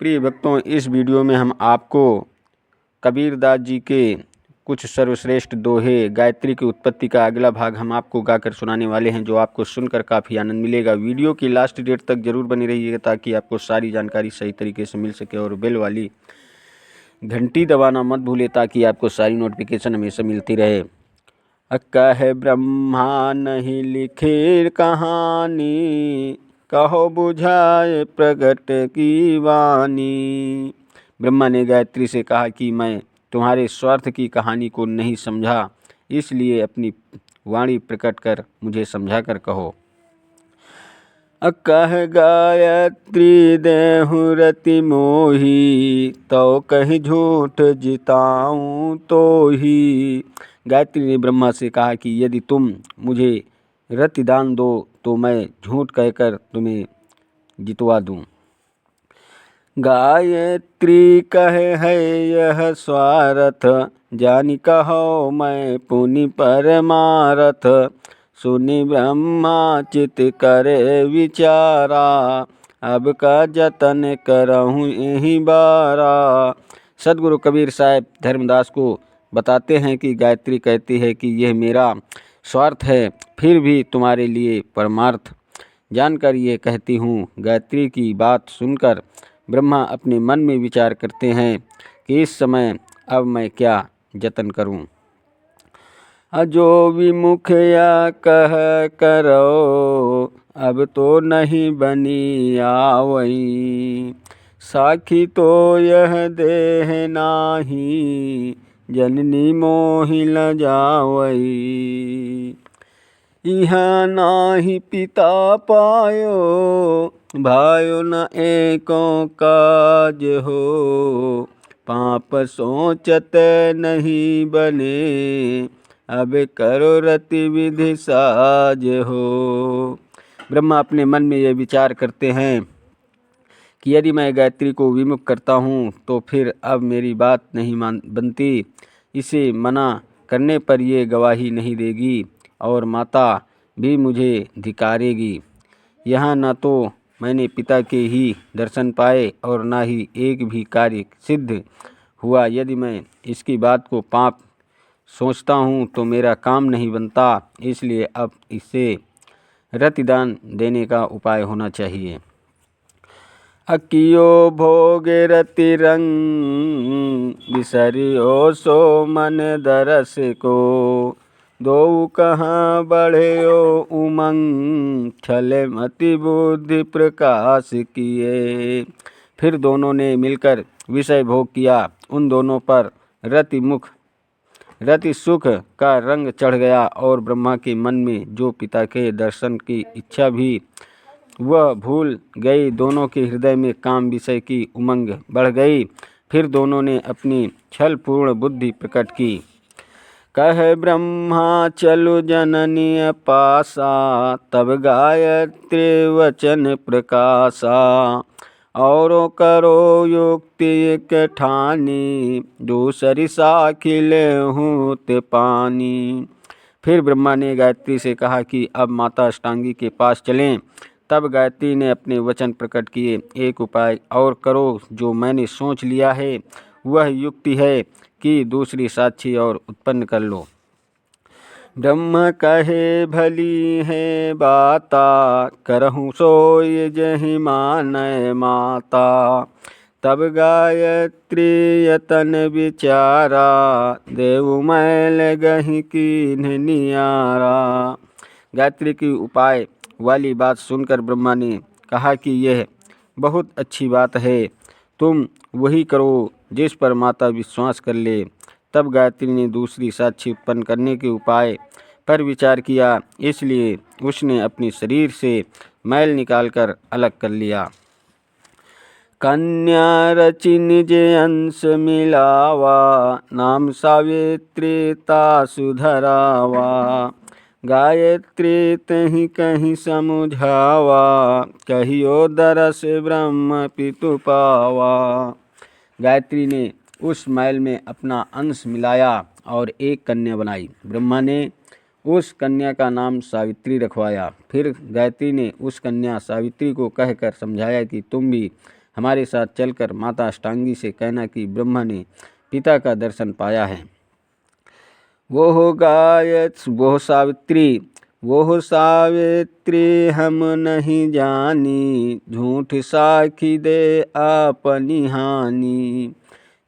प्रिय भक्तों, इस वीडियो में हम आपको कबीरदास जी के कुछ सर्वश्रेष्ठ दोहे गायत्री की उत्पत्ति का अगला भाग हम आपको गाकर सुनाने वाले हैं, जो आपको सुनकर काफ़ी आनंद मिलेगा। वीडियो की लास्ट डेट तक जरूर बने रहिएगा ताकि आपको सारी जानकारी सही तरीके से मिल सके, और बेल वाली घंटी दबाना मत भूले ताकि आपको सारी नोटिफिकेशन हमेशा मिलती रहे। कहे ब्रह्मा नहीं लिखे कहानी, कहो बुझाए प्रगट की वाणी। ब्रह्मा ने गायत्री से कहा कि मैं तुम्हारे स्वार्थ की कहानी को नहीं समझा, इसलिए अपनी वाणी प्रकट कर मुझे समझा कर कहो। कह गायत्री देहु रति मोही, तो कहीं झूठ जिताऊं तो ही। गायत्री ने ब्रह्मा से कहा कि यदि तुम मुझे रति दान दो तो मैं झूठ कहकर तुम्हें जितवा दूं। गायत्री कहे है यह स्वार्थ, जानी कहो मैं पुनि परमारथ। सुनि ब्रह्मा चित करे विचारा, अब का जतन करहूँ यही बारा। सदगुरु कबीर साहब धर्मदास को बताते हैं कि गायत्री कहती है कि यह मेरा स्वार्थ है, फिर भी तुम्हारे लिए परमार्थ जानकर ये कहती हूँ। गायत्री की बात सुनकर ब्रह्मा अपने मन में विचार करते हैं कि इस समय अब मैं क्या जतन करूँ। जो विमुख या कह करो, अब तो नहीं बनी आवई। साखी तो यह देह नाही, जननी मोहि ल जावई। यहाँ नाही पिता पायो, भायो न एको काज हो। पाप सोचत नहीं बने, अब करो रति विधि साज हो। ब्रह्मा अपने मन में यह विचार करते हैं कि यदि मैं गायत्री को विमुख करता हूँ तो फिर अब मेरी बात नहीं बनती। इसे मना करने पर ये गवाही नहीं देगी और माता भी मुझे धिकारेगी। यहाँ न तो मैंने पिता के ही दर्शन पाए और न ही एक भी कार्य सिद्ध हुआ। यदि मैं इसकी बात को पाप सोचता हूँ तो मेरा काम नहीं बनता, इसलिए अब इसे रतिदान देने का उपाय होना चाहिए। अकियो भोगे रति रंग, बिसरियो सो मन दरस को। दो कहाँ बढ़ेयो उमंग, छले मति बुद्धि प्रकाश किए। फिर दोनों ने मिलकर विषय भोग किया। उन दोनों पर रति सुख का रंग चढ़ गया और ब्रह्मा के मन में जो पिता के दर्शन की इच्छा भी वह भूल गई। दोनों के हृदय में काम विषय की उमंग बढ़ गई। फिर दोनों ने अपनी छलपूर्ण बुद्धि प्रकट की। कहे ब्रह्मा चलो जननी पासा, तब गायत्री वचन प्रकाशा। औरों करो युक्ति एक ठानी, दूसरी साखी लेहूँ ते पानी। फिर ब्रह्मा ने गायत्री से कहा कि अब माता अष्टांगी के पास चलें। तब गायत्री ने अपने वचन प्रकट किए। एक उपाय और करो, जो मैंने सोच लिया है वह युक्ति है कि दूसरी साक्षी और उत्पन्न कर लो। ब्रह्म कहे भली है बाता, करहूँ सोई जहि मानय माता। तब गायत्री यतन विचारा, देव मैल गहि कीन्ह नियारा। गायत्री की उपाय वाली बात सुनकर ब्रह्मा ने कहा कि यह बहुत अच्छी बात है, तुम वही करो जिस पर माता विश्वास कर ले। तब गायत्री ने दूसरी साक्षी उत्पन्न करने के उपाय पर विचार किया, इसलिए उसने अपने शरीर से मैल निकालकर अलग कर लिया। कन्या रचि निज अंश मिलावा, नाम सावित्री तासु धरावा। गायत्री तहि कहीं समुझावा, कहियो दरस ब्रह्म पितु पावा। गायत्री ने उस मैल में अपना अंश मिलाया और एक कन्या बनाई। ब्रह्मा ने उस कन्या का नाम सावित्री रखवाया। फिर गायत्री ने उस कन्या सावित्री को कहकर समझाया कि तुम भी हमारे साथ चलकर माता अष्टांगी से कहना कि ब्रह्मा ने पिता का दर्शन पाया है। वो सावित्री हम नहीं जानी, झूठ साखी दे आपनी हानि।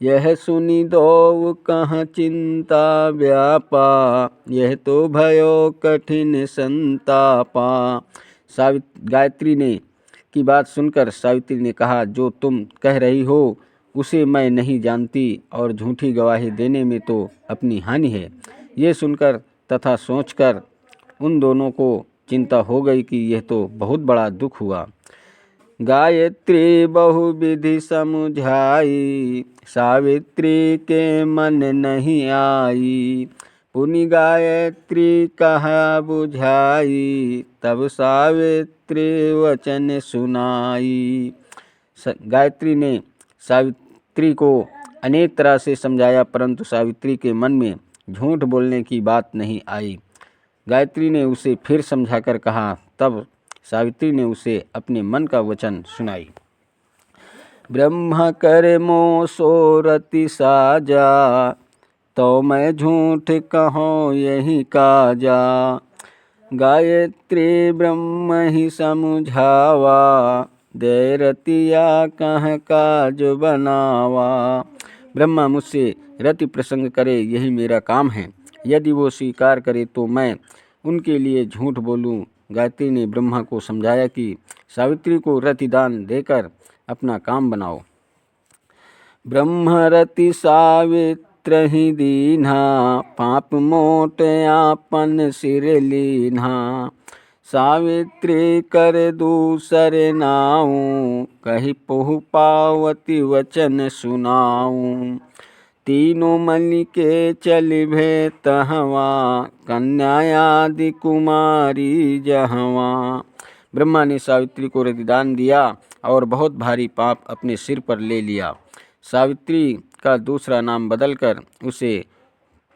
यह सुनी दो कहाँ चिंता व्यापा, यह तो भयो कठिन संतापा। गायत्री ने की बात सुनकर सावित्री ने कहा, जो तुम कह रही हो उसे मैं नहीं जानती और झूठी गवाही देने में तो अपनी हानि है। ये सुनकर तथा सोचकर उन दोनों को चिंता हो गई कि यह तो बहुत बड़ा दुख हुआ। गायत्री बहुविधि समझाई, सावित्री के मन नहीं आई। पुनि गायत्री कहा बुझाई, तब सावित्री वचन सुनाई। गायत्री ने सावित्री को अनेक तरह से समझाया, परंतु सावित्री के मन में झूठ बोलने की बात नहीं आई। गायत्री ने उसे फिर समझाकर कहा, तब सावित्री ने उसे अपने मन का वचन सुनाई। ब्रह्मा करे मोह सोरति साजा, तो मैं झूठ कहूँ यही काजा। गायत्री ब्रह्म ही समझावा, दे रतिया कह काज बनावा। ब्रह्मा मुझसे रति प्रसंग करे यही मेरा काम है, यदि वो स्वीकार करे तो मैं उनके लिए झूठ बोलूं। गायत्री ने ब्रह्मा को समझाया कि सावित्री को रति दान देकर अपना काम बनाओ। ब्रह्म रति सावित्र ही दीन्हा, पाप मोट आपन सिर लीन्हा। सावित्री कर दूसरे नाऊं, कही पोहु पावती वचन सुनाऊं। तीनों मलि के चलिभे तहवा, कन्या आदि कुमारी जहवा। ब्रह्मा ने सावित्री को रतिदान दिया और बहुत भारी पाप अपने सिर पर ले लिया। सावित्री का दूसरा नाम बदलकर उसे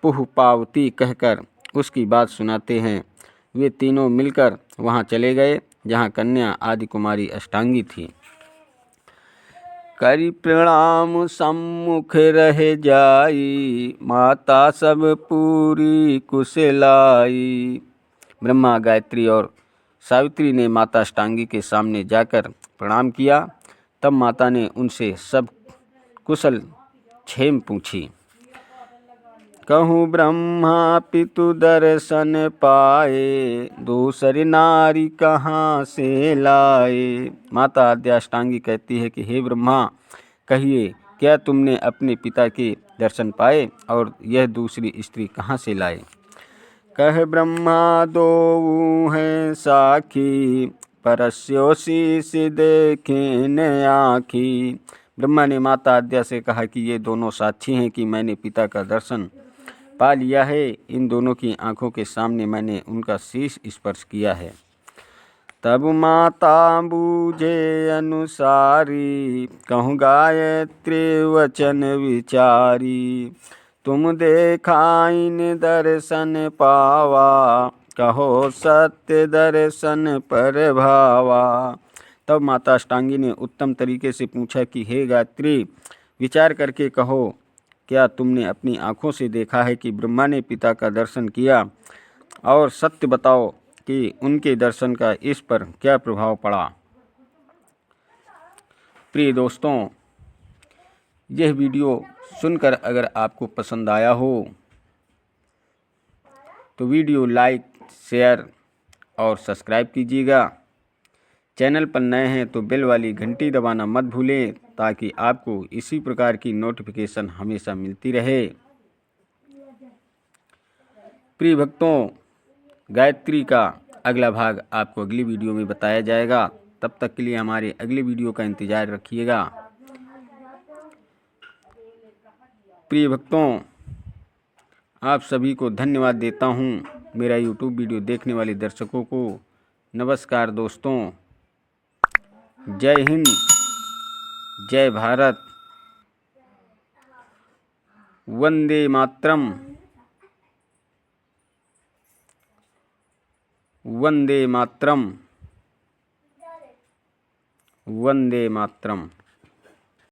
पुहपावती कहकर उसकी बात सुनाते हैं। वे तीनों मिलकर वहाँ चले गए जहाँ कन्या आदि कुमारी अष्टांगी थी। करी प्रणाम सम्मुख रह जाई, माता सब पूरी कुशलाई। ब्रह्मा, गायत्री और सावित्री ने माता अष्टांगी के सामने जाकर प्रणाम किया। तब माता ने उनसे सब कुशल क्षेम पूछी। कहूँ ब्रह्मा पितु दर्शन पाए, दूसरी नारी कहाँ से लाए। माता अष्टांगी कहती है कि हे ब्रह्मा, कहिए क्या तुमने अपने पिता के दर्शन पाए और यह दूसरी स्त्री कहाँ से लाए। कह ब्रह्मा दो हैं साखी, परस्योशीष देखें न आँखी। ब्रह्मा ने माता आद्या से कहा कि ये दोनों साक्षी हैं कि मैंने पिता का दर्शन पा लिया है। इन दोनों की आंखों के सामने मैंने उनका शीश स्पर्श किया है। तब माता बूझे अनुसारी, कहूँ गायत्री वचन विचारी। तुम देखा इन दर्शन पावा, कहो सत्य दर्शन पर भावा। तब माता अष्टांगी ने उत्तम तरीके से पूछा कि हे गायत्री, विचार करके कहो, क्या तुमने अपनी आँखों से देखा है कि ब्रह्मा ने पिता का दर्शन किया, और सत्य बताओ कि उनके दर्शन का इस पर क्या प्रभाव पड़ा। प्रिय दोस्तों, यह वीडियो सुनकर अगर आपको पसंद आया हो तो वीडियो लाइक, शेयर और सब्सक्राइब कीजिएगा। चैनल पर नए हैं तो बेल वाली घंटी दबाना मत भूलें, ताकि आपको इसी प्रकार की नोटिफिकेशन हमेशा मिलती रहे। प्रिय भक्तों, गायत्री का अगला भाग आपको अगली वीडियो में बताया जाएगा। तब तक के लिए हमारे अगले वीडियो का इंतज़ार रखिएगा। प्रिय भक्तों, आप सभी को धन्यवाद देता हूँ। मेरा यूट्यूब वीडियो देखने वाले दर्शकों को नमस्कार दोस्तों। जय हिंद, जय भारत, वंदे मातरम, वंदे मातरम, वंदे मातरम।